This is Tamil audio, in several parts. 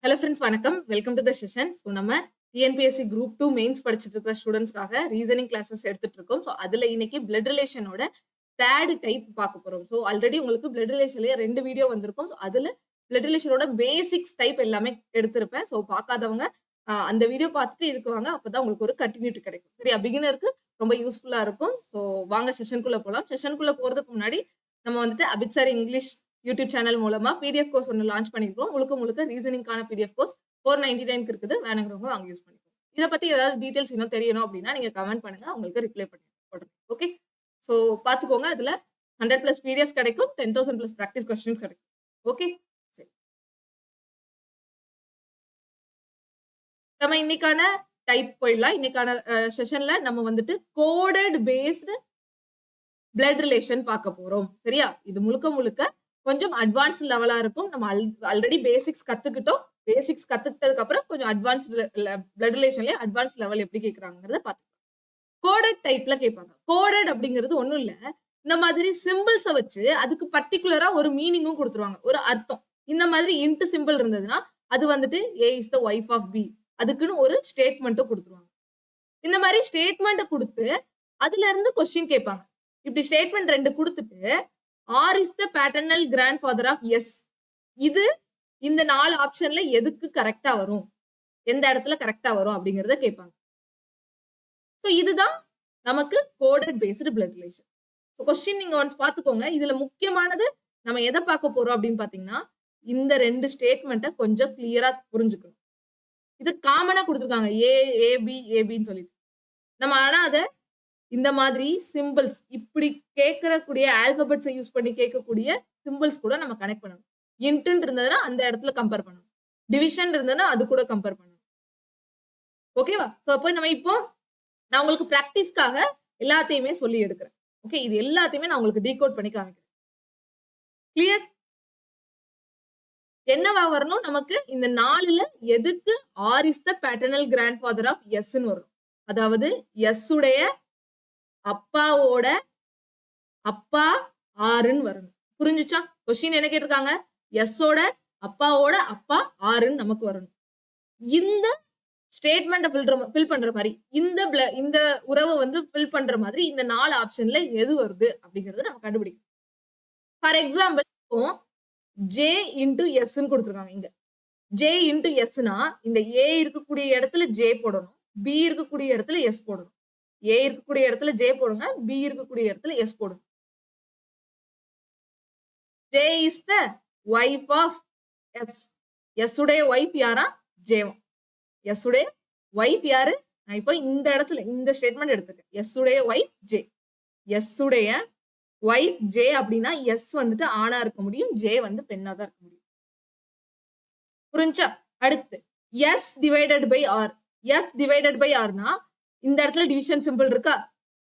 ஹலோ ஃப்ரெண்ட்ஸ், வணக்கம். Welcome to the session. So நம்ம டிஎன்பிஎஸ்சி குரூப் 2 மெயின்ஸ் படிச்சுட்டு இருக்கிற ஸ்டூடெண்ட்ஸ்க்காக ரீசனிங் கிளாஸஸ் எடுத்துட்டு இருக்கோம். ஸோ அதுல இன்னைக்கு பிளட் ரிலேஷனோட தேர்ட் டைப் பார்க்க போறோம். ஸோ ஆல்ரெடி உங்களுக்கு பிளட் ரிலேஷன்லயே 2 வீடியோ வந்திருக்கும். ஸோ அதுல பிளட் ரிலேஷனோட பேசிக்ஸ் டைப் எல்லாமே எடுத்திருப்பேன். ஸோ பார்க்காதவங்க அந்த வீடியோ பார்த்துட்டு இதுக்கு வாங்க. அப்பதான் உங்களுக்கு ஒரு கண்டினியூட்டி கிடைக்கும். சரியா? பிகினருக்கு ரொம்ப யூஸ்ஃபுல்லா இருக்கும். ஸோ வாங்க செஷனுக்குள்ள போலாம். செஷனுக்குள்ள போறதுக்கு முன்னாடி நம்ம வந்துட்டு Abid sir English YouTube channel மூலமா பிடிஎஃப் கோர்ஸ் ஒன்று லான்ச் பண்ணிருக்கோம். முழுக்க ரீசனிங்கான பிடிஎஃப் கோர்ஸ் 499 இருக்குது. வேணுங்கிறவங்க அங்க யூஸ் பண்ணிக்கோங்க. இத பத்தி ஏதாவது டீடைல்ஸ் இன்னும் தெரியணும் அப்படின்னா நீங்க கமெண்ட் பண்ணுங்க. உங்களுக்கு ரிப்ளை போடுறேன். ஓகே. சோ பாத்துக்கோங்க. அதுல 100+ பிடிஎஃப்ஸ் கிடைக்கும். 10,000+ பிராக்டிஸ் கொஸ்டின்ஸ் கிடைக்கும். ஓகே. சரி. நம்ம இன்னைக்கான டைப் போயிடலாம். இன்னைக்கான செஷன்ல நம்ம வந்துட்டு கோடட் பேஸ்டு பிளட் ரிலேஷன் பார்க்க போறோம். சரியா? இது முழுக்க கொஞ்சம் அட்வான்ஸ் லெவலா இருக்கும். நம்ம ஆல்ரெடி பேசிக்ஸ் கத்துக்கிட்டோம். பேசிக்ஸ் கத்துக்கிட்டதுக்கு அப்புறம் கொஞ்சம் அட்வான்ஸ் பிளட் ரிலேஷன்ல அட்வான்ஸ் லெவல் எப்படி கேக்குறாங்கறத பாத்துக்கலாம். கோடட் டைப்ல கேட்பாங்க. கோடட் அப்படிங்கிறது ஒண்ணும் இல்ல. இந்த மாதிரி சிம்பிள்ஸ வச்சு அதுக்கு பர்టిక్యులரா ஒரு மீனிங்கும் கொடுத்துருவாங்க. ஒரு அர்த்தம். இந்த மாதிரி இன்ட் சிம்பிள் இருந்ததுன்னா அது வந்துட்டு A is the wife of B. அதுக்குன்னு ஒரு ஸ்டேட்மெண்ட்டும் கொடுத்துருவாங்க. இந்த மாதிரி ஸ்டேட்மெண்ட் கொடுத்து அதுல இருந்து क्वेश्चन கேட்பாங்க. இப்படி ஸ்டேட்மெண்ட் 2 கொடுத்துட்டு R is the paternal grandfather of S. இது இந்த 4 ஆப்ஷன்ல எதுக்கு கரெக்ட்டா வரும்? எந்த இடத்துல கரெக்ட்டா வரும் அப்படிங்கறத கேட்பாங்க. சோ இதுதான் நமக்கு coded based blood relation. So question நீங்க ஒன்ஸ் பாத்துக்கோங்க. இதுல முக்கியமானது நம்ம எதை பார்க்க போறோம் அப்படின்னு பாத்தீங்கன்னா இந்த 2 ஸ்டேட்மெண்ட்ட கொஞ்சம் கிளியரா புரிஞ்சுக்கணும். இது காமனா கொடுத்திருக்காங்க. A A B A B ன்னு சொல்லிட்டு. நம்ம ஆனா அத இந்த மாதிரி சிம்பிள்ஸ் இப்படி கேட்கக்கூடிய ஆல்பபெட்ஸை யூஸ் பண்ணி கேட்கக்கூடிய சிம்பிள்ஸ் கூட நம்ம கனெக்ட் பண்ணணும். இன்ட்னு இருந்ததுன்னா அந்த இடத்துல கம்பேர் பண்ணணும். டிவிஷன் இருந்ததுன்னா அது கூட கம்பேர் பண்ணணும். ஓகேவா? சோ அப்போ நம்ம இப்போ நான் உங்களுக்கு பிராக்டிஸ்க்காக எல்லாத்தையுமே சொல்லி எடுக்கிறேன். ஓகே, இது எல்லாத்தையுமே நான் உங்களுக்கு டீகோட் பண்ணி காமிக்கிறேன். கிளியர்? என்னவா வரணும் நமக்கு? இந்த 4ல எதுக்கு R is the paternal grandfather of S ன்னு வரும். அதாவது S உடைய அப்பாவோட அப்பா ஆறுன்னு வரணும். புரிஞ்சுச்சா? கொஸ்டின் என்ன கேட்டிருக்காங்க? எஸ் ஓட அப்பாவோட அப்பா ஆறுன்னு நமக்கு வரணும். இந்த ஸ்டேட்மெண்ட்டை ஃபில் பண்ற மாதிரி இந்த உறவை வந்து ஃபில் பண்ற மாதிரி இந்த 4 ஆப்ஷன்ல எது வருது அப்படிங்கறத நம்ம கண்டுபிடிக்கணும். ஃபார் எக்ஸாம்பிள் இப்போ J இன்டு எஸ்ன்னு கொடுத்துருக்காங்க. இங்க J இன்டு எஸ்னா இந்த A இருக்கக்கூடிய இடத்துல J போடணும், B இருக்கக்கூடிய இடத்துல S போடணும். A இருக்கக்கூடிய இடத்துல J போடுங்க, B இருக்கக்கூடிய இடத்துல S போடுங்க. J is the wife of S. S உடைய wife யாரா? J. S உடைய wife யாரு? நான் இப்போ இந்த இடத்துல இந்த ஸ்டேட்மெண்ட் எடுத்துக்கேன். S உடைய wife J. S உடைய wife J அப்படின்னா S வந்துட்டு ஆணா இருக்க முடியும், J வந்து பெண்ணா தான் இருக்க முடியும். புரிஞ்சா? அடுத்து S divided by R. S divided by R னா இந்த இடத்துல டிவிஷன் சிம்பிள் இருக்கா?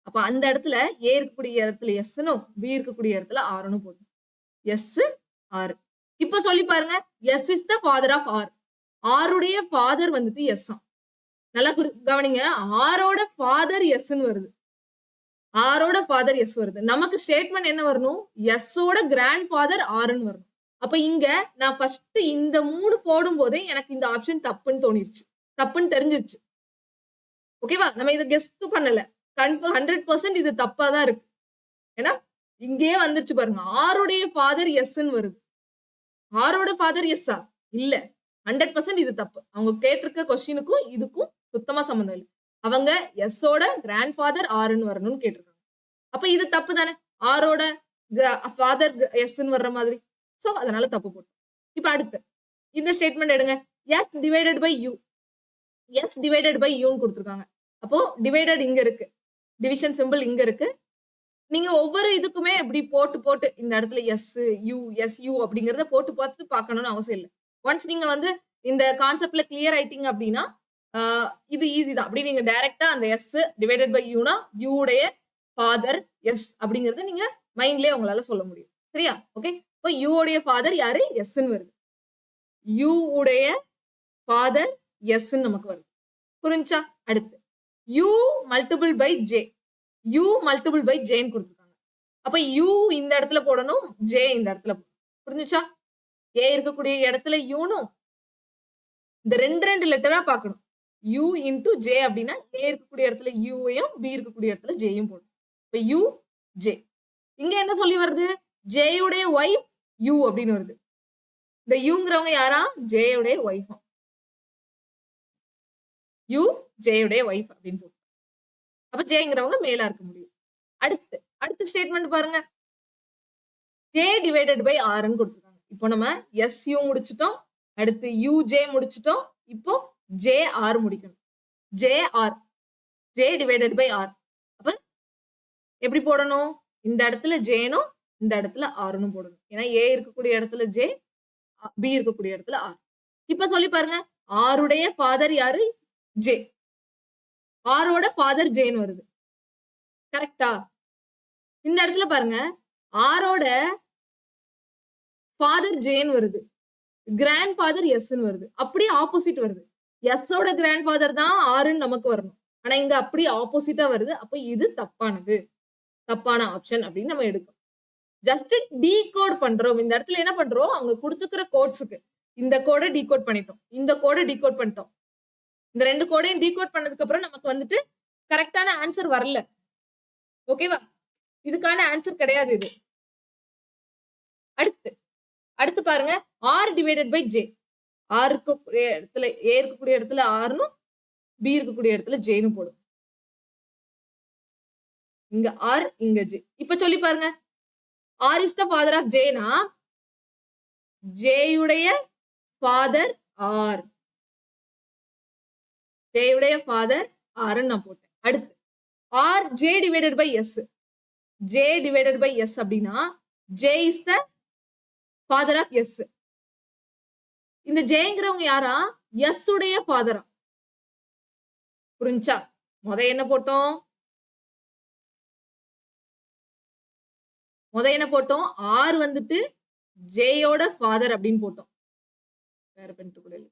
அப்ப அந்த இடத்துல A இருக்கக்கூடிய இடத்துல S னும் B இருக்கக்கூடிய இடத்துல R னும் போடும். S R. இப்ப சொல்லி பாருங்க. S is the father of R. R உடைய father வந்துட்டு S ஆம். நல்லா கவனிங்க. R ஓட father S ன்னு வருது. R ஓட father S வருது. நமக்கு ஸ்டேட்மெண்ட் என்ன வரணும்? S ஓட grandfather R ன்னு வரணும். அப்ப இங்க நான் ஃபர்ஸ்ட் இந்த 3 போடும்போதே எனக்கு இந்த ஆப்ஷன் தப்புன்னு தோணிருச்சு. தப்புன்னு தெரிஞ்சிருச்சு. ஓகேவா? நம்ம இதை கெஸ்ட் பண்ணல. 100% இது தப்பா தான் இருக்கு. ஏன்னா இங்கேயே வந்துருச்சு பாருங்க. ஆருடைய ஃபாதர் எஸ்ன்னு வருது. ஆரோட ஃபாதர் எஸ்ஸா? இல்ல. 100% இது தப்பு. அவங்க கேட்டிருக்க கொஸ்டினுக்கும் இதுக்கும் சுத்தமா சம்பந்தம் இல்லை. அவங்க எஸ்ஸோட கிராண்ட் ஃபாதர் ஆறுன்னு வரணும்னு கேட்டிருக்காங்க. அப்ப இது தப்பு தானே? ஆரோட ஃபாதர் எஸ்ன்னு வர்ற மாதிரி. சோ அதனால தப்பு போட்டோம். இப்ப அடுத்து இந்த ஸ்டேட்மெண்ட் எடுங்க. S divided by U. S divided by யூன்னு கொடுத்துருக்காங்க. அப்போ டிவைடட் இங்க இருக்கு, டிவிஷன் சிம்பிள் இங்க இருக்கு. நீங்க ஒவ்வொரு இதுக்குமே இப்படி போட்டு இந்த இடத்துல எஸ் யூ அப்படிங்கறத போட்டு பார்த்துட்டு பார்க்கணும்னு அவசியம் இல்லை. ஒன்ஸ் நீங்க வந்து இந்த கான்செப்ட்ல கிளியர் ஆயிட்டீங்க அப்படின்னா இது ஈஸி தான். அப்படி நீங்க டைரக்டா அந்த எஸ் டிவைடட் பை யூனா யூ உடைய ஃபாதர் எஸ் அப்படிங்கறத நீங்க மைண்ட்லயே உங்களால சொல்ல முடியும். சரியா? ஓகே. இப்போ யூ உடைய ஃபாதர் யாரு? எஸ்ன்னு வருது. யூ உடைய ஃபாதர் எஸ்ன்னு நமக்கு வருது. புரிஞ்சா? அடுத்து U multiple by J. U multiple by Jன்னு கொடுத்துருக்காங்க. அப்ப U இந்த இடத்துல போடணும், J இந்த இடத்துல போடணும். புரிஞ்சுச்சா? A இருக்கக்கூடிய இடத்துல U னும் இந்த ரெண்டு லெட்டரா பார்க்கணும். யூ இன்டு ஜே அப்படின்னா ஏ இருக்கக்கூடிய இடத்துல யூவையும் பி இருக்கக்கூடிய இடத்துல ஜேயும் போடும். இப்ப யூ ஜே. இங்க என்ன சொல்லி வருது? ஜேயுடைய ஒய்ஃப் யூ அப்படின்னு வருது. இந்த யூங்கிறவங்க யாரா? ஜேயுடைய ஒய்ஃபா. யூ ஜேயுடைய ஒய்ஃப் அப்படின்னு போட்டு. அப்ப ஜேங்கிறவங்க மேலா இருக்க முடியும். அடுத்த ஸ்டேட்மெண்ட் பாருங்க. ஜே டிவைடட் பை ஆர்ன்னு கொடுத்துருக்காங்க. இப்போ நம்ம எஸ் யூ முடிச்சிட்டோம். அடுத்து யூ ஜே முடிச்சிட்டோம். இப்போ ஜே ஆர் முடிக்கணும். J R, J divided by R. அப்ப எப்படி போடணும்? இந்த இடத்துல ஜேனும் இந்த இடத்துல ஆர்னும் போடணும். ஏன்னா ஏ இருக்கக்கூடிய இடத்துல ஜே, பி இருக்கக்கூடிய இடத்துல ஆர். இப்ப சொல்லி பாருங்க. ஆருடைய ஃபாதர் யாரு? ஜே. ஆரோட ஃபாதர் ஜேன்னு வருது. கரெக்டா? இந்த இடத்துல பாருங்க. ஆரோட ஃபாதர் ஜேன்னு வருது. கிராண்ட் ஃபாதர் எஸ்ன்னு வருது. அப்படியே ஆப்போசிட் வருது. எஸ்ஸோட கிராண்ட் ஃபாதர் தான் ஆறுன்னு நமக்கு வரணும். ஆனா இங்க அப்படி ஆப்போசிட்டா வருது. அப்ப இது தப்பானது, தப்பான ஆப்ஷன் அப்படின்னு நம்ம எடுக்கணும். ஜஸ்ட் டீகோட் பண்றோம். இந்த இடத்துல என்ன பண்றோம்? அவங்க கொடுத்துக்கிற கோட்ஸுக்கு இந்த கோடை டீகோட் பண்ணிட்டோம், இந்த கோடை டீகோட் பண்ணிட்டோம். இந்த ரெண்டு கோடையும் டீகோட் பண்ணதுக்கு அப்புறம் நமக்கு வந்துட்டு கரெக்டான ஆன்சர் வரல. ஓகேவா? இதுக்கான ஆன்சர் கிடையாது இது. அடுத்து பாருங்க. R divided by J. R இருக்கக்கூடிய இடத்துல ஏ இருக்கக்கூடிய இடத்துல ஆர்னும் பி இருக்கக்கூடிய இடத்துல ஜேன்னு போடும். இங்க ஆர், இங்க ஜே. இப்ப சொல்லி பாருங்க. R is the father of ஜேனா ஜேயுடைய ஃபாதர் ஆர். ஜேயுடைய ஃபாதர் ஆர்ன்னு நான் போட்டேன். அடுத்து R J divided by S. J divided by S அப்படின்னா J is the father of S. இந்த ஜேங்கிறவங்க யாரா? எஸ் உடைய ஃபாதரா. புரிஞ்சா? என்ன போட்டோம்? என்ன போட்டோம்? ஆர் வந்துட்டு ஜேயோட ஃபாதர் அப்படின்னு போட்டோம். வேற பென்ட்டு கூட இல்லை.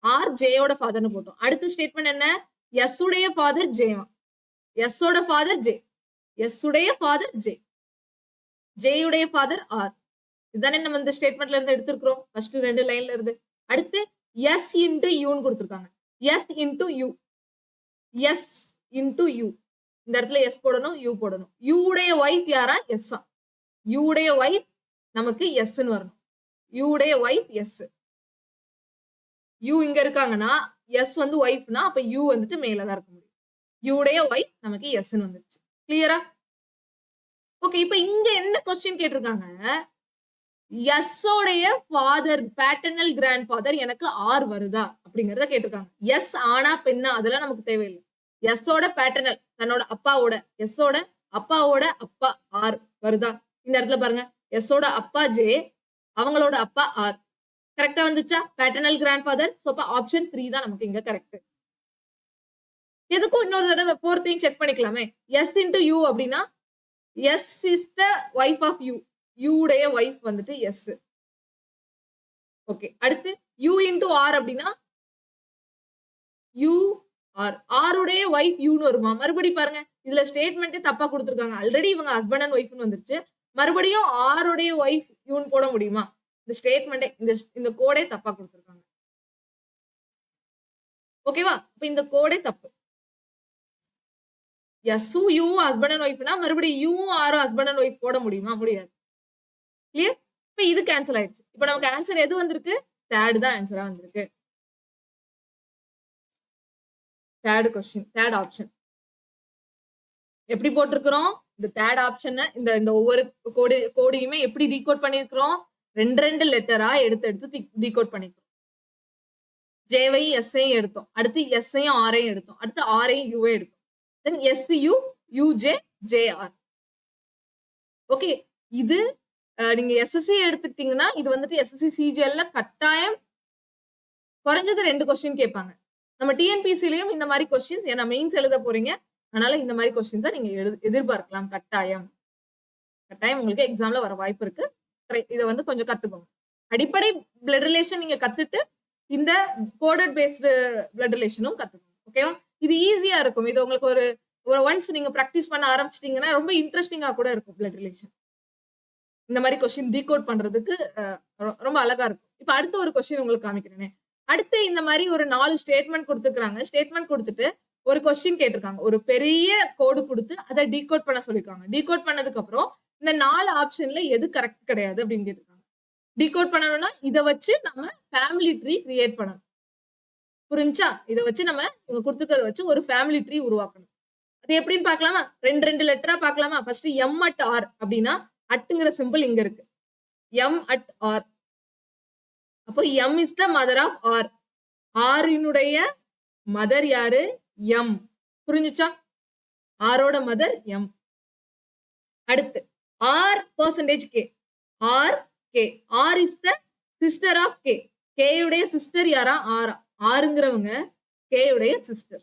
ஆர் ஜேயோட ஃபாதர்னு போட்டோம். அடுத்த ஸ்டேட்மெண்ட் என்ன? எஸ் உடைய ஃபாதர் ஜேவா. எஸ் ஓட ஃபாதர் ஜே. எஸ் உடைய ஃபாதர் ஜே. ஜேயுடைய ஃபாதர் ஆர். இதுதானே நம்ம இந்த ஸ்டேட்மெண்ட்ல இருந்து எடுத்திருக்கிறோம். ஃபர்ஸ்ட் ரெண்டு லைன்ல இருந்து. அடுத்து எஸ் இன்டு யூன்னு கொடுத்துருக்காங்க. S into U. S into U. இந்த இடத்துல எஸ் போடணும், யூ போடணும். யூ உடைய ஒய்ஃப் யாரா? எஸ். யூ உடைய ஒய்ஃப் நமக்கு எஸ்ன்னு வரணும். யூ உடைய ஒய்ஃப் எஸ். யூ இங்க இருக்காங்கன்னா எஸ் வந்து ஒய்ஃப்னா அப்ப யூ வந்துட்டு மேலதான் இருக்க முடியும். யூ உடைய ஒய்ஃப் நமக்கு எஸ்ன்னு வந்துருச்சு. கிளியரா? ஓகே. இப்ப இங்க என்ன கொஸ்டின் கேட்டிருக்காங்க? எஸ் உடைய ஃபாதர், பேட்டர்னல் கிராண்ட் ஃபாதர் எனக்கு ஆர் வருதா அப்படிங்கறத கேட்டிருக்காங்க. எஸ் ஆனா பெண்ணா அதெல்லாம் நமக்கு தேவையில்லை. எஸ் ஓட பேட்டர்னல், தன்னோட அப்பாவோட, எஸ் ஓட அப்பாவோட அப்பா ஆர் வருதா? இந்த இடத்துல பாருங்க. எஸ் ஓட அப்பா ஜே, அவங்களோட அப்பா ஆர். கரெக்டா வந்துச்சா? Paternal grand father. சோ அப்ப ஆப்ஷன் 3 தான் நமக்கு இங்க கரெக்ட். எதுக்கும் இன்னொரு தடவை ஃபோர்த்தையும் செக் பண்ணிக்கலாமே. எஸ் இன்டு யூ அப்படின்னா S is the wife of U. U உடைய ஒய்ஃப் வந்துட்டு எஸ். ஓகே. அடுத்து யூ இன்டு ஆர் அப்படின்னா யூ ஆர். ஆருடைய ஒய்ஃப் யூன்னு வருமா? மறுபடி பாருங்க. இதுல ஸ்டேட்மெண்ட்டே தப்பா கொடுத்துருக்காங்க. ஆல்ரெடி இவங்க ஹஸ்பண்ட் அண்ட் ஒய்ஃப்னு வந்துருச்சு. மறுபடியும் ஆருடைய ஒய்ஃப் யூன்னு போட முடியுமா? இந்த ஸ்டேட்மெண்ட்டே இந்த கோடே தப்பா கொடுத்துருக்காங்க. ஓகேவா? இப்ப இந்த கோடே தப்பு. எஸ் யூ ஹஸ்பண்ட் அண்ட் ஒய்ஃப்னா மறுபடியும் you or husband and wife போட முடியுமா? முடியாது. கிளியர்? இப்ப இது கேன்சல் ஆயிடுச்சு. இப்ப நமக்கு ஆன்சர் எது வந்திருக்கு? தேர்ட் தான் ஆன்சரா வந்திருக்கு. Third question, third option. எப்படி போட்டிருக்கிறோம்? இந்த தேர்ட் ஆப்ஷன் இந்த ஒவ்வொரு கோடையுமே எப்படி டீகோட் பண்ணிருக்கிறோம்? ரெண்டு லெட்டரா எடுத்து டீகோட் பண்ணிக்கிறோம். ஜேவையும் எஸ்ஐயும் எடுத்தோம். அடுத்து எஸ்ஐயும் ஆரையும் எடுத்தோம். அடுத்து ஆரையும் யூவே எடுத்தோம். Then S U, U J, J R. Okay. இது நீங்க எஸ்எஸ்சி எடுத்துக்கிட்டீங்கன்னா இது வந்துட்டு எஸ்எஸ்சி சிஜிஎல்ல கட்டாயம் குறைஞ்சது 2 கொஸ்டின் கேட்பாங்க. நம்ம டிஎன்பிசிலையும் இந்த மாதிரி கொஸ்டின்ஸ், ஏன்னா மெயின்ஸ் எழுத போறீங்க, அதனால இந்த மாதிரி கொஸ்டின்ஸை நீங்க எதிர்பார்க்கலாம். கட்டாயம் உங்களுக்கு எக்ஸாம்ல வர வாய்ப்பு இருக்கு. இதை வந்து கொஞ்சம் கத்துக்கோங்க. அடிப்படை பிளட் ரிலேஷன் நீங்க கத்துட்டு இந்த கோடட் பேஸ்டு பிளட் ரிலேஷனும் கத்துக்கோங்க. ஓகேவா? இது ஈஸியா இருக்கும். இது உங்களுக்கு ஒரு ஒன்ஸ் நீங்க ப்ராக்டிஸ் பண்ண ஆரம்பிச்சிட்டீங்கன்னா ரொம்ப இன்ட்ரெஸ்டிங்கா கூட இருக்கும். பிளட் ரிலேஷன் இந்த மாதிரி கொஸ்டின் டீகோட் பண்றதுக்கு ரொம்ப அழகா இருக்கும். இப்ப அடுத்த ஒரு கொஸ்டின் உங்களுக்கு காமிக்கிறேனே. அடுத்து இந்த மாதிரி ஒரு 4 ஸ்டேட்மெண்ட் கொடுத்துருக்காங்க. ஸ்டேட்மெண்ட் கொடுத்துட்டு ஒரு கொஸ்டின் கேட்டிருக்காங்க. ஒரு பெரிய கோடு கொடுத்து அதை டீகோட் பண்ண சொல்லிருக்காங்க. டீகோட் பண்ணதுக்கு அப்புறம் இந்த 4 ஆப்ஷன்ல எது கரெக்ட் கிடையாது அப்படின்னு கேட்டிருக்காங்க. டீகோட் பண்ணணும்னா இதை வச்சு நம்ம ஃபேமிலி ட்ரீ கிரியேட் பண்ணணும். புரிஞ்சா? இதை வச்சு நம்ம இவங்க கொடுத்துக்கிறத வச்சு ஒரு ஃபேமிலி ட்ரீ உருவாக்கணும். அது எப்படின்னு பார்க்கலாமா? ரெண்டு லெட்டரா பார்க்கலாமா? ஃபர்ஸ்ட் எம் அட் ஆர் அப்படின்னா அட்டுங்கிற சிம்பிள் இங்க இருக்கு. M at R. அப்போ M is the mother of R. ஆரினுடைய மதர் யாரு? எம். புரிஞ்சுச்சா? ஆரோட மதர் எம். அடுத்து R percentage K. R K. R is the sister of K. K உடைய சிஸ்டர் யாரா? ஆரா. ஆறுங்கிறவங்க கே உடைய சிஸ்டர்.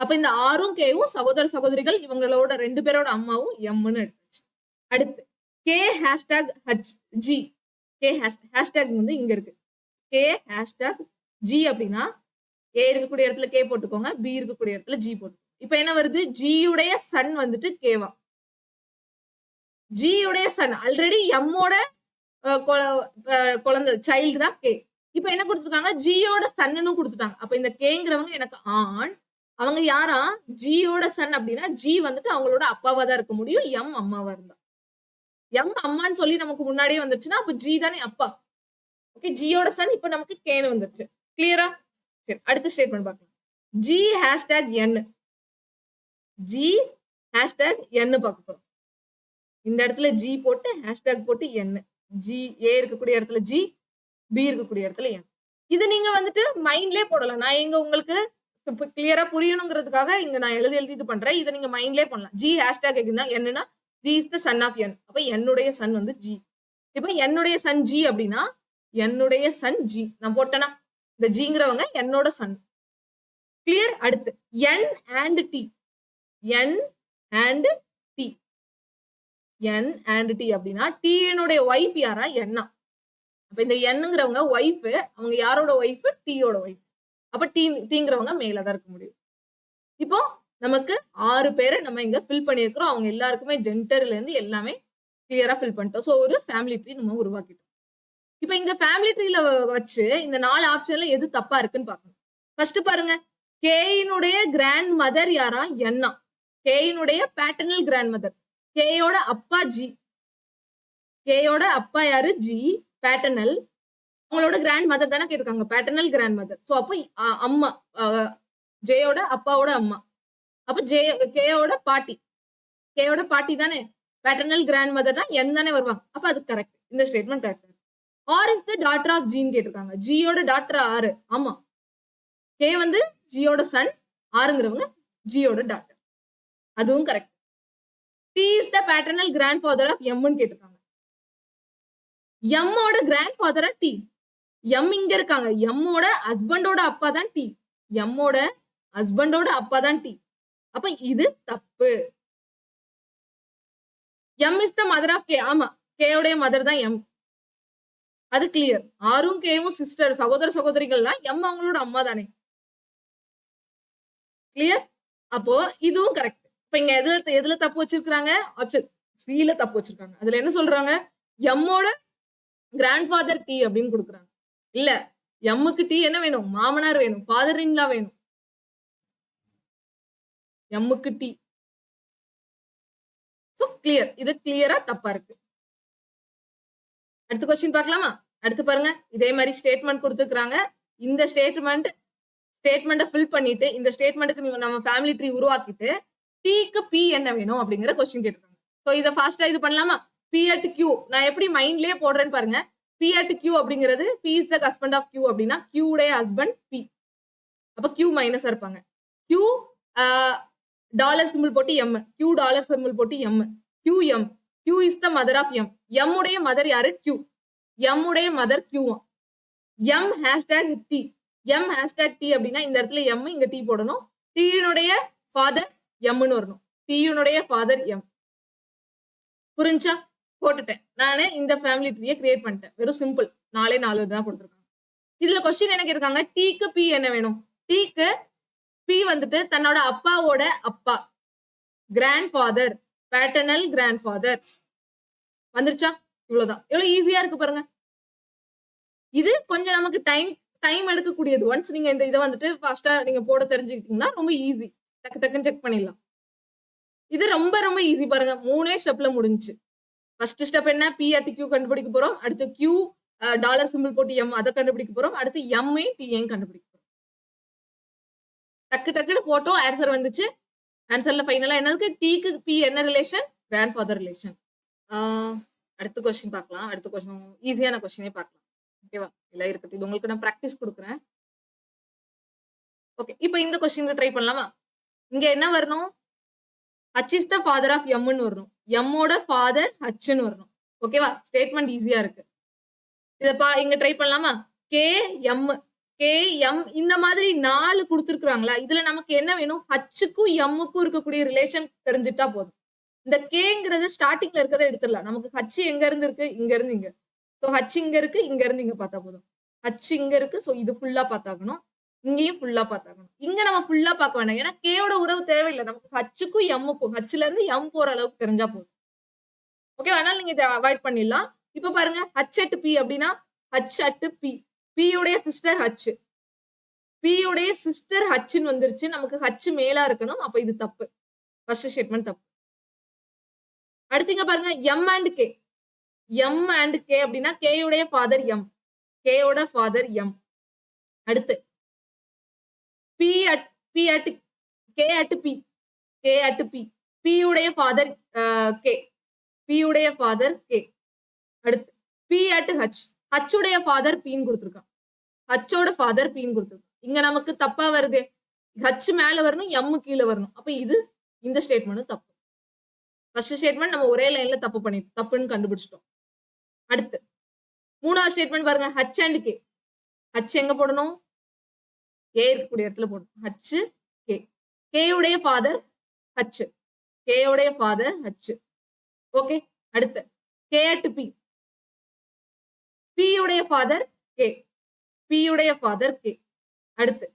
அப்ப இந்த ஆரும் கேவும் சகோதர சகோதரிகள். இவங்களோட 2 பேரோட அம்மாவும் எம்னு எடுத்துச்சு. அடுத்து K hashtag H G. K hashtag வந்து இங்க இருக்கு. கே ஹேஷ்டாக் ஜி அப்படின்னா ஏ இருக்கக்கூடிய இடத்துல கே போட்டுக்கோங்க, பி இருக்கக்கூடிய இடத்துல ஜி போட்டுக்கோங்க. இப்ப என்ன வருது? ஜியுடைய சன் வந்துட்டு கேவா. ஜியுடைய சன் ஆல்ரெடி எம்மோட குழந்தை சைல்டு தான் கே. இப்ப என்ன கொடுத்துருக்காங்க? ஜியோட சன்னு கொடுத்துட்டாங்க. அப்ப இந்த கேங்கிறவங்க எனக்கு ஆண். அவங்க யாரா? ஜியோட சன் அப்படின்னா ஜி வந்துட்டு அவங்களோட அப்பாவா தான் இருக்க முடியும். எம் அம்மாவா இருந்தா. எம் அம்மான்னு சொல்லி நமக்கு முன்னாடியே வந்துருச்சுன்னா அப்ப ஜி தானே அப்பா. ஓகே, ஜியோட சன் இப்ப நமக்கு கேன்னு வந்துருச்சு. கிளியரா? சரி, அடுத்த ஸ்டேட்மெண்ட் பார்க்கலாம். ஜி ஹேஷ்டாக் என். ஜி ஹேஷ்டாக் என் பார்க்க போறோம். இந்த இடத்துல ஜி போட்டு ஹேஷ்டாக் போட்டு என். ஜி ஏ இருக்கக்கூடிய இடத்துல ஜி, பி இருக்கக்கூடிய இடத்துல என். இது நீங்க வந்துட்டு மைண்ட்லயே போடலாம். நான் இங்க உங்களுக்கு இப்ப கிளியரா புரியணுங்கிறதுக்காக இங்க நான் எழுதி இது பண்றேன். இதை நீங்க மைண்ட்லயே பண்ணலாம். ஜி ஹேஷ்டாக் என்னன்னா G is the son of N. அப்ப என்னுடைய சன் வந்து ஜி. இப்ப என்னுடைய சன் ஜி அப்படின்னா என்னுடைய சன் ஜி நான் போட்டேனா? இந்த ஜிங்கிறவங்க என்னோட சன். கிளியர்? அடுத்து N and D. N and D. N and D அப்படின்னா டீனுடைய ஒய்ஃப் யாரா? என்னா. அப்ப இந்த என்னங்கிறவங்க ஒய்ஃப். அவங்க யாரோட ஒய்ஃப்? டீயோட ஒய்ஃப். அப்ப டீங்கிறவங்க மேலதான் இருக்க முடியும். இப்போ நமக்கு 6 பேரை நம்ம இங்க ஃபில் பண்ணியிருக்கிறோம். அவங்க எல்லாருக்குமே ஜெண்டர்ல இருந்து எல்லாமே கிளியரா ஃபில் பண்ணிட்டோம். ஸோ ஒரு ஃபேமிலி ட்ரீ நம்ம உருவாக்கிட்டோம். இப்ப இங்க ஃபேமிலி ட்ரீல வச்சு இந்த 4 ஆப்ஷன்ல எது தப்பா இருக்குன்னு பார்க்கணும். ஃபர்ஸ்ட் பாருங்க, கேயினுடைய கிராண்ட் மதர் யாரா? என்னா. கேயினுடைய பேட்டர்னல் கிராண்ட் மதர். கேயோட அப்பா ஜி. கேயோட அப்பா யாரு? ஜி. பேட்டர்னல். அவங்களோட கிராண்ட் மதர் தானே கேட்டிருக்காங்க. Paternal grand mother. ஸோ அப்போ அம்மா ஜேயோட அப்பாவோட அம்மா. அப்ப கேயோட பாட்டி. கேயோட பாட்டி தானே. பேட்டர்னல் கிராண்ட் மதர்னா என் தானே வருவாங்க. அப்ப அது கரெக்ட். இந்த statement correct. R is the daughter of ஜீன் கேட்டிருக்காங்க. ஜியோட டாட்டர் ஆறு. ஆமா, கே வந்து ஜியோட சன், ஆறுங்கிறவங்க ஜியோட டாட்டர். அதுவும் correct. D is the paternal grand father of எம்னு கேட்டிருக்காங்க. எம்மோட கிராண்ட் ஃபாதரா டி. எம் இங்க இருக்காங்க. எம்மோட ஹஸ்பண்டோட அப்பா தான் டி. எம்மோட ஹஸ்பண்டோட அப்பா தான் டி. அப்ப இது தப்பு. M is the mother of K. ஆமா, கேயோடைய மதர் தான் எம். அது கிளியர். ஆரும் கேவும் சிஸ்டர், சகோதர சகோதரிகள்லாம். எம் அவங்களோட அம்மா தானே. கிளியர்? அப்போ இதுவும் கரெக்ட். இப்ப இங்க எதுல தப்பு வச்சிருக்காங்க? ஆப்ஷன் சில தப்பு வச்சிருக்காங்க. அதுல என்ன சொல்றாங்க? எம்மோட கிராண்ட் ஃபாதர் டி அப்படின்னு கொடுக்குறாங்க. இல்ல, எம்முக்கு டி என்ன வேணும்? மாமனார் வேணும், ஃபாதர் இன்லா வேணும். எம்முக்கு டி. So clear. இது கிளியரா தப்பா இருக்கு. அடுத்த கொஸ்டின் பார்க்கலாமா? அடுத்து பாருங்க, இதே மாதிரி ஸ்டேட்மெண்ட் கொடுத்துருக்காங்க. இந்த ஸ்டேட்மெண்ட்டை ஃபில் பண்ணிட்டு இந்த ஸ்டேட்மெண்ட்டுக்கு நம்ம ஃபேமிலி ட்ரீ உருவாக்கிட்டு டீக்கு பி என்ன வேணும் அப்படிங்கிற கொஸ்டின் கேட்டிருக்காங்க. ஸோ இதை ஃபாஸ்டா இது பண்ணலாமா? P at Q. நான் எப்படி மைண்ட்லயே போடுறேன்னு பாருங்க. பி அட் கியூ அப்படிங்கிறது P is the husband of Q அப்படின்னா கியூ உடைய ஹஸ்பண்ட் பி. அப்ப கியூ மைனஸ் இருப்பாங்க. கியூ டாலர் சிம்பிள் போட்டு எம். கியூ டாலர் சிம்பிள் போட்டு M. Q M. Q is the mother of M. M உடைய மதர் யாரு? கியூ. எம் உடைய mother Q. M hashtag T. M hashtag T அப்படின்னா இந்த இடத்துல எம், இங்க டி போடணும். டீனுடைய ஃபாதர் எம்னு வரணும். டீனுடைய ஃபாதர் எம். புரிஞ்சா? போட்டுட்டேன். நானு இந்த ஃபேமிலி ட்ரீயை கிரியேட் பண்ணிட்டேன். வெறும் சிம்பிள் 4 தான் கொடுத்துருக்காங்க. இதுல கொஸ்டின் என்ன கேட்டிருக்காங்க? டீக்கு பி என்ன வேணும்? டீக்கு பி வந்துட்டு தன்னோட அப்பாவோட அப்பா, grandfather, paternal grand father. வந்துருச்சா? இவ்வளவுதான். எவ்வளவு ஈஸியா இருக்கு பாருங்க. இது கொஞ்சம் நமக்கு டைம் டைம் எடுக்கக்கூடியது. ஒன்ஸ் நீங்க இந்த இதை வந்துட்டு ஃபாஸ்டா நீங்க போட தெரிஞ்சுக்கிட்டீங்கன்னா ரொம்ப ஈஸி. டக்கு டக்குன்னு செக் பண்ணிடலாம். இது ரொம்ப ரொம்ப ஈஸி பாருங்க. 3 ஸ்டெப்ல முடிஞ்சுச்சு. ஃபர்ஸ்ட் ஸ்டெப் என்ன? பி அட் கியூ கண்டுபிடிக்க போறோம். அடுத்து கியூ டாலர் சிம்பிள் போட்டு எம் அதை கண்டுபிடிக்க போறோம். அடுத்து எம்மையும் டிஏயும் கண்டுபிடிக்க போறோம். டக்கு டக்குன்னு போட்டோம், ஆன்சர் வந்துச்சு. ஆன்சர்ல ஃபைனலா என்னதுக்கு? டீக்கு பி என்ன ரிலேஷன்? Grandfather relation. அடுத்த கொஸ்டின் பார்க்கலாம். அடுத்த கொஸ்டின் ஈஸியான கொஸ்டினே பார்க்கலாம். ஓகேவா? எல்லாம் இருக்கட்டும். இது உங்களுக்கு நான் ப்ராக்டிஸ் கொடுக்குறேன். ஓகே, இப்போ இந்த கொஸ்டினுக்கு ட்ரை பண்ணலாமா? இங்க என்ன வரணும்? H is the father of எம்னு வரணும். எம்மோட ஃபாதர் ஹச்னு வரணும். ஓகேவா? ஸ்டேட்மெண்ட் ஈஸியா இருக்கு. இத இங்க ட்ரை பண்ணலாமா? கே எம் கே எம் இந்த மாதிரி 4 கொடுத்துருக்காங்களா? இதுல நமக்கு என்ன வேணும்? ஹச்சுக்கும் எம்முக்கும் இருக்கக்கூடிய ரிலேஷன் தெரிஞ்சுட்டா போதும். இந்த கேங்கிறது ஸ்டார்டிங்ல இருக்கிறத எடுத்துடலாம். நமக்கு ஹச் எங்க இருந்து இருக்கு? இங்க இருந்து இங்க. ஸோ ஹச் இங்க இருக்கு, இங்க இருந்து இங்க பார்த்தா போதும். ஹச் இங்க இருக்கு, ஸோ இது ஃபுல்லா பார்த்தாகணும். இங்கேயும் ஃபுல்லா பார்த்தாகணும். இங்க நம்ம ஃபுல்லா பார்க்க வேண்டாம். ஏன்னா கேயோட உறவு தேவையில்லை. நமக்கு ஹச்சுக்கும் எம்முக்கும், ஹச்ல இருந்து எம் போற அளவுக்கு தெரிஞ்சா போதும். ஓகே, அதனால நீங்க இதை அவாய்ட் பண்ணிடலாம். இப்ப பாருங்க, ஹச் அட் பி அப்படின்னா ஹச் அட் பி. பியுடைய சிஸ்டர் ஹச். பியுடைய சிஸ்டர் ஹச்னு வந்துருச்சு. நமக்கு ஹச் மேலா இருக்கணும். அப்ப இது தப்பு. ஃபர்ஸ்ட் ஸ்டேட்மெண்ட் தப்பு. அடுத்தீங்க பாருங்க, M and K. M and K அப்படின்னா கேயுடைய ஃபாதர் எம். கேயோட ஃபாதர் எம். அடுத்து B at K at B. K at B. பியுடைய ஃபாதர் கே. பியுடைய ஃபாதர் கே. அடுத்து பி அட் ஹச். ஹச்சுடைய ஃபாதர் பின்னு கொடுத்துருக்கான். ஹச்சோட ஃபாதர் பின்னு கொடுத்துருக்கான். இங்க நமக்கு தப்பா வருதே. ஹச் மேல வரணும், எம் கீழே வரணும். அப்ப இது இந்த ஸ்டேட்மெண்ட் தப்பு. ஃபர்ஸ்ட் ஸ்டேட்மெண்ட் நம்ம ஒரே லைன்ல தப்புன்னு கண்டுபிடிச்சிட்டோம். அடுத்து 3வது ஸ்டேட்மெண்ட் பாருங்க, ஹச் அண்ட் கே. ஹச் எங்க போடணும்? ஏ இருக்கக்கூடிய இடத்துல போடணும். H K. கேயுடைய ஃபாதர் ஹச். கேயுடைய ஃபாதர் ஹச். ஓகே, அடுத்து கே அட் பி. பியுடைய ஃபாதர் கே. பியுடைய ஃபாதர் கே. அடுத்து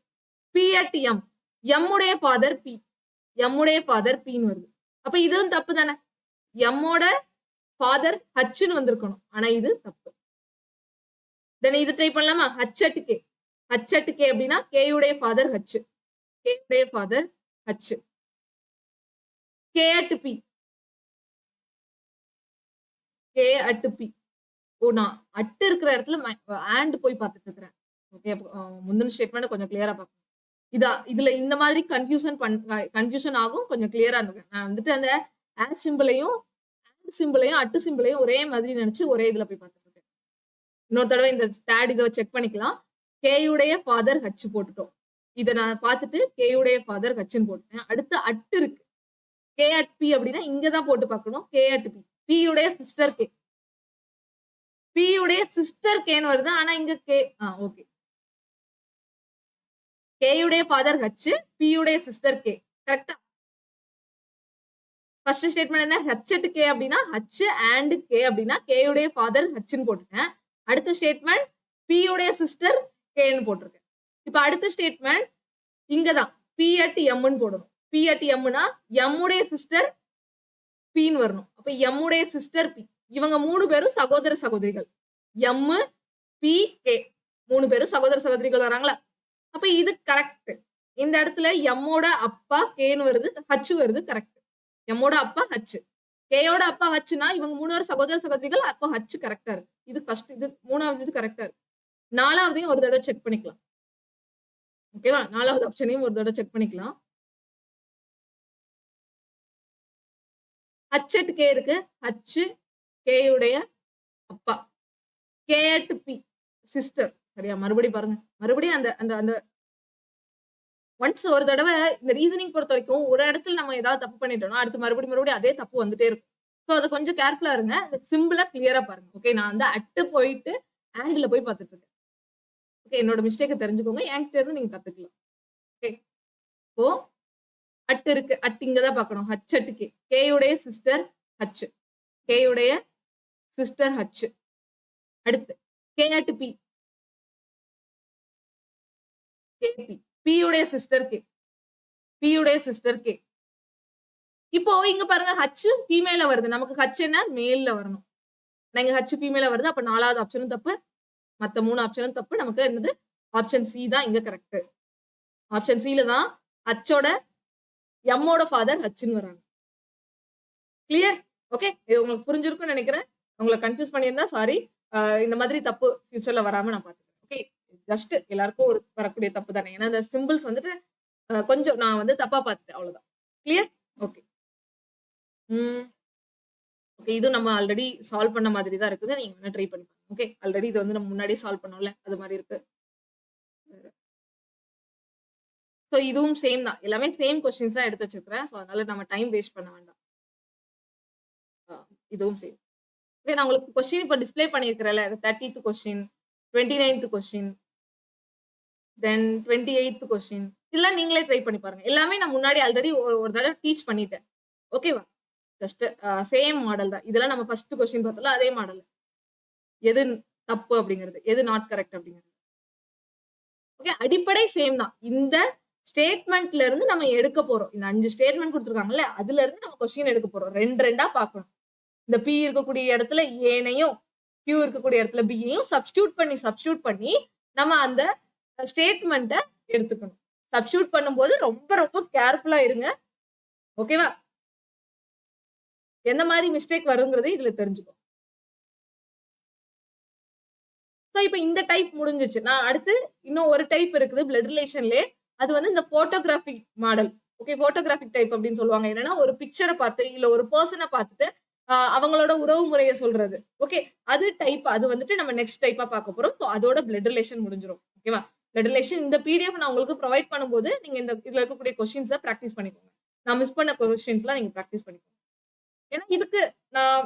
பி அட் எம். எம்முடைய ஃபாதர் பி. எம்முடைய ஃபாதர் பின்னு வருது. அப்ப இதுவும் தப்பு தானே? எம்மோட ஃபாதர் ஹச்னு வந்திருக்கணும். ஆனா இது தப்பு. தென் இது ட்ரை பண்ணலாமா? H at K. H at K அப்படின்னா கேயுடைய ஃபாதர் ஹச். கேயுடைய father H. K at B. K at B. ஓ, நான் அட்டு இருக்கிற இடத்துல ஆண்ட் போய் பார்த்துட்டு இருக்கிறேன். ஓகே, முந்தின ஸ்டேட்மெண்ட் கொஞ்சம் கிளியரா பார்க்கணும். இதுல இந்த மாதிரி கன்ஃபியூஷன் ஆகும். கொஞ்சம் கிளியரா இருக்கும். நான் வந்துட்டு அந்த ஆட் சிம்பிளையும் சிம்பிளையும் அட்டு சிம்பிளையும் ஒரே மாதிரி நினைச்சு ஒரே இதுல போய் பார்த்துட்டு இருக்கேன். இன்னொரு தடவை இந்த தேர்ட் இதை செக் பண்ணிக்கலாம். கேயுடைய ஃபாதர் ஹச் போட்டுட்டோம். இதை நான் பார்த்துட்டு கேயுடைய ஃபாதர் ஹச்ன்னு போட்டேன். அடுத்து அட்டு இருக்கு. கே அட் பி அப்படின்னா இங்கதான் போட்டு பார்க்கணும். K at B. பியுடைய சிஸ்டர் கே. பியுடைய சிஸ்டர் கேன்னு வருது. ஆனா இங்க கே ஓகே. கேயுடைய ஃபாதர் ஹச், பியுடைய சிஸ்டர் கே. கரெக்டா? ஃபர்ஸ்ட் ஸ்டேட்மெண்ட் என்ன? ஹச் அட் கே அப்படின்னா ஹச் அண்ட் கே அப்படின்னா கேயுடைய ஃபாதர் ஹச்ன்னு போட்டுட்டேன். அடுத்த ஸ்டேட்மெண்ட் பியுடைய சிஸ்டர் கேன்னு போட்டிருக்கேன். இப்ப அடுத்த ஸ்டேட்மெண்ட் இங்கதான் பி அட் எம்னு போடணும். பி அட் எம்னா எம்முடைய சிஸ்டர் பின்னு வரணும். அப்ப எம்முடைய சிஸ்டர் பி. இவங்க 3 பேரும் சகோதர சகோதரிகள். எம் பி கே 3 பேரும் சகோதர சகோதரிகள் வராங்களா? அப்ப இது கரெக்ட். இந்த இடத்துல எம்மோட அப்பா கேன்னு வருது, ஹச் வருது. கரெக்ட். எம்மோட அப்பா ஹச். கேயோட அப்பா ஹச்னா இவங்க 3 பேரும் சகோதர சகோதரிகள். அப்போ ஹச் கரெக்டா இருக்கு. இது ஃபர்ஸ்ட். இது 3வது இது கரெக்டா இருக்கு. 4வதையும் ஒரு தடவை செக் பண்ணிக்கலாம். ஓகேவா? 4வது ஆப்ஷனையும் ஒரு தடவை செக் பண்ணிக்கலாம். ஹச் அட் கே இருக்கு. ஹச் கேயுடைய அப்பா. K at P sister. சரியா? மறுபடியும் பாருங்க. மறுபடியும் அந்த அந்த அந்த ஒன்ஸ் ஒரு தடவை இந்த ரீசனிங் பொறுத்த வரைக்கும் ஒரு இடத்துல நம்ம ஏதாவது தப்பு பண்ணிட்டோம்னா அடுத்து மறுபடியும் அதே தப்பு வந்துட்டே இருக்கும். ஸோ அதை கொஞ்சம் கேர்ஃபுல்லா இருங்க. இந்த சிம்பிளா கிளியரா பாருங்க. ஓகே, நான் வந்து அட்டு போயிட்டு ஆண்டில் போய் பார்த்துட்டு இருக்கேன். ஓகே, என்னோட மிஸ்டேக்கை தெரிஞ்சுக்கோங்க. என்கிட்ட இருந்து நீங்க கத்துக்கலாம். ஓகே, இப்போ அட்டு இருக்கு. அட்டு இங்கதான் பார்க்கணும். H at K. கேயுடைய சிஸ்டர் ஹச். கேயுடைய சிஸ்டர் ஹச். அடுத்து கே அட் பி. கேபி. பியுடைய சிஸ்டர் கே. பியுடைய சிஸ்டர் கே. இப்போ இங்க பாருங்க, ஹச் ஃபீமேல வருது. நமக்கு ஹச் என்ன? மேல்ல வரணும். இங்க ஹச் ஃபீமேல வருது. அப்ப 4வது ஆப்ஷனும் தப்பு. மத்த 3 ஆப்ஷனும் தப்பு. நமக்கு என்னது? ஆப்ஷன் சி தான் இங்க கரெக்ட். ஆப்ஷன் சில தான் ஹச்சோட எம்மோட ஃபாதர் ஹச்னு வராங்க. கிளியர்? ஓகே, இது உங்களுக்கு புரிஞ்சிருக்கும்னு நினைக்கிறேன். உங்களை கன்ஃபியூஸ் பண்ணியிருந்தா சாரி. இந்த மாதிரி தப்பு ஃபியூச்சர்ல வராம நான் பார்த்துக்கிறேன். ஓகே, ஜஸ்ட் எல்லாருக்கும் ஒரு வரக்கூடிய தப்பு தானே. ஏன்னா இந்த சிம்பிள்ஸ் வந்துட்டு கொஞ்சம் நான் வந்து தப்பா பார்த்துட்டேன், அவ்வளவுதான். கிளியர்? ஓகே. ஓகே, இது நம்ம ஆல்ரெடி சால்வ் பண்ண மாதிரி தான் இருக்குது. நீங்க வேணா ட்ரை பண்ணி பாருங்க. ஓகே, ஆல்ரெடி இது வந்து நம்ம முன்னாடியே சால்வ் பண்ணோம்ல, அது மாதிரி இருக்கு. ஸோ இதுவும் சேம் தான். எல்லாமே சேம் கொஸ்டின்ஸ் தான் எடுத்து வச்சிருக்கிறேன். ஸோ அதனால நம்ம டைம் வேஸ்ட் பண்ண வேண்டாம். இதுவும் சேம். ஓகே, நான் உங்களுக்கு கொஸ்டின் இப்போ டிஸ்பிளே பண்ணியிருக்கிறேன்ல, 30th question, 29th question, then 28th question, இதெல்லாம் நீங்களே ட்ரை பண்ணி பாருங்க. எல்லாமே நான் முன்னாடி ஆல்ரெடி ஒரு தடவை டீச் பண்ணிட்டேன். ஓகேவா? ஜஸ்ட் சேம் மாடல் தான். இதெல்லாம் நம்ம ஃபர்ஸ்ட் கொஸ்டின் பார்த்தோம்ல, அதே மாடல். எது தப்பு அப்படிங்கிறது, எது நாட் கரெக்ட் அப்படிங்கிறது. ஓகே, அடிப்படை சேம் தான். இந்த ஸ்டேட்மெண்ட்ல இருந்து நம்ம எடுக்க போறோம். இந்த 5 ஸ்டேட்மெண்ட் கொடுத்துருக்காங்கல்ல, அதுல இருந்து நம்ம கொஸ்டின் எடுக்க போறோம். ரெண்டா பார்க்கணும். இந்த பி இருக்கக்கூடிய இடத்துல ஏனையும், கியூ இருக்கக்கூடிய இடத்துல பியையும் சப்ஸ்டியூட் பண்ணி நம்ம அந்த ஸ்டேட்மெண்ட்டை எடுத்துக்கணும். சப்ஸ்டியூட் பண்ணும்போது ரொம்ப ரொம்ப கேர்ஃபுல்லா இருங்க. ஓகேவா? எந்த மாதிரி மிஸ்டேக் வருங்கிறதை இதுல தெரிஞ்சுக்கோ. ஸோ இப்போ இந்த டைப் முடிஞ்சிச்சு. நான் அடுத்து இன்னும் ஒரு டைப் இருக்குது பிளட் ரிலேஷன்லயே. அது வந்து இந்த photographic model. Okay, photographic type அப்படின்னு சொல்லுவாங்க. என்னன்னா ஒரு பிக்சரை பார்த்து இல்ல ஒரு பர்சனை பார்த்துட்டு அவங்களோட உறவு முறையை சொல்றது. ஓகே, அது டைப். அது வந்துட்டு நம்ம நெக்ஸ்ட் டைப்பா பார்க்க போறோம். ஸோ அதோட பிளட் ரிலேஷன் முடிஞ்சிடும். ஓகேவா? பிளட் ரிலேஷன் இந்த பிடிஎஃப் நான் உங்களுக்கு ப்ரொவைட் பண்ணும்போது நீங்க இந்த இதுல இருக்கக்கூடிய கொஸ்டின்ஸை ப்ராக்டிஸ் பண்ணிக்கோங்க. நான் மிஸ் பண்ண கொஸ்டின்ஸ்லாம் நீங்க ப்ராக்டிஸ் பண்ணிக்கோங்க. ஏன்னா இதுக்கு நான்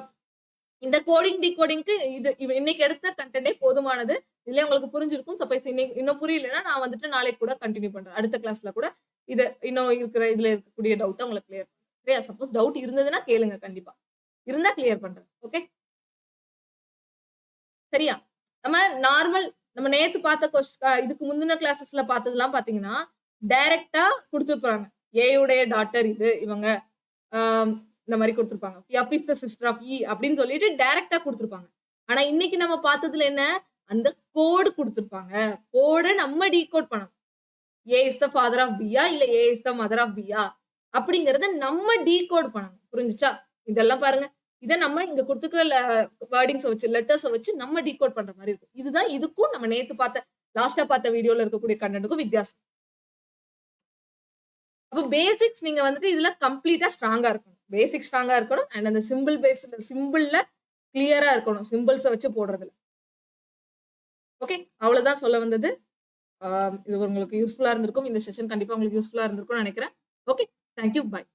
இந்த கோடிங் டிகோடிங்க்கு இது இன்னைக்கு எடுத்த கண்டென்ட்டே போதுமானது. இதுல உங்களுக்கு புரிஞ்சிருக்கும். சப்போஸ் இன்னும் புரியலன்னா நான் வந்துட்டு நாளைக்கு கூட கண்டினியூ பண்றேன். அடுத்த கிளாஸ்ல கூட இது இன்னும் இருக்கிற இதுல இருக்கக்கூடிய டவுட்டை உங்களுக்கு கிளியர் பண்றேன். சரியா? சப்போஸ் டவுட் இருந்ததுன்னா கேளுங்க, கண்டிப்பா இருந்தா கிளியர் பண்றேன். ஓகே, சரியா? நம்ம நார்மல் நம்ம நேத்து பார்த்த இதுக்கு முந்தின கிளாஸஸ்ல பார்த்ததெல்லாம் பாத்தீங்கன்னா டைரக்டா கொடுத்துருப்பாங்க. ஏயுடைய டாட்டர் இது, இவங்க இந்த மாதிரி கொடுத்துருப்பாங்க. F is the sister of E அப்படின்னு சொல்லிட்டு டைரக்டா கொடுத்துருப்பாங்க. ஆனா இன்னைக்கு நம்ம பார்த்ததுல என்ன, அந்த கோடு கொடுத்துருப்பாங்க. கோடை நம்ம டீகோட் பண்ணணும். ஏ இஸ் த ஃபாதர் ஆஃப் பியா இல்ல ஏ இஸ் த மதர் ஆஃப் பியா அப்படிங்கறத நம்ம டீகோட் பண்ணணும். புரிஞ்சுச்சா? இதெல்லாம் பாருங்க. இதை நம்ம இங்க கொடுத்துக்கிற வேர்டிங்ஸ் வச்சு, லெட்டர்ஸ் வச்சு நம்ம டீகோட் பண்ற மாதிரி இருக்கும். இதுதான் இதுக்கும் நம்ம நேத்து லாஸ்டா பார்த்த வீடியோல இருக்கக்கூடிய கண்டென்ட்டுக்கும் வித்தியாசம். அப்போ பேசிக்ஸ் நீங்க வந்துட்டு இதுல கம்ப்ளீட்டா ஸ்ட்ராங்கா இருக்கணும். பேசிக் ஸ்ட்ராங்கா இருக்கணும். அண்ட் அந்த சிம்பிள்ல கிளியரா இருக்கணும். சிம்பிள்ஸை வச்சு போடுறதுல. ஓகே, அவ்வளவுதான் சொல்ல வந்தது. இது உங்களுக்கு யூஸ்ஃபுல்லா இருந்திருக்கும். இந்த செஷன் கண்டிப்பா உங்களுக்கு யூஸ்ஃபுல்லா இருந்திருக்கும்னு நினைக்கிறேன். ஓகே, தேங்க்யூ, பாய்.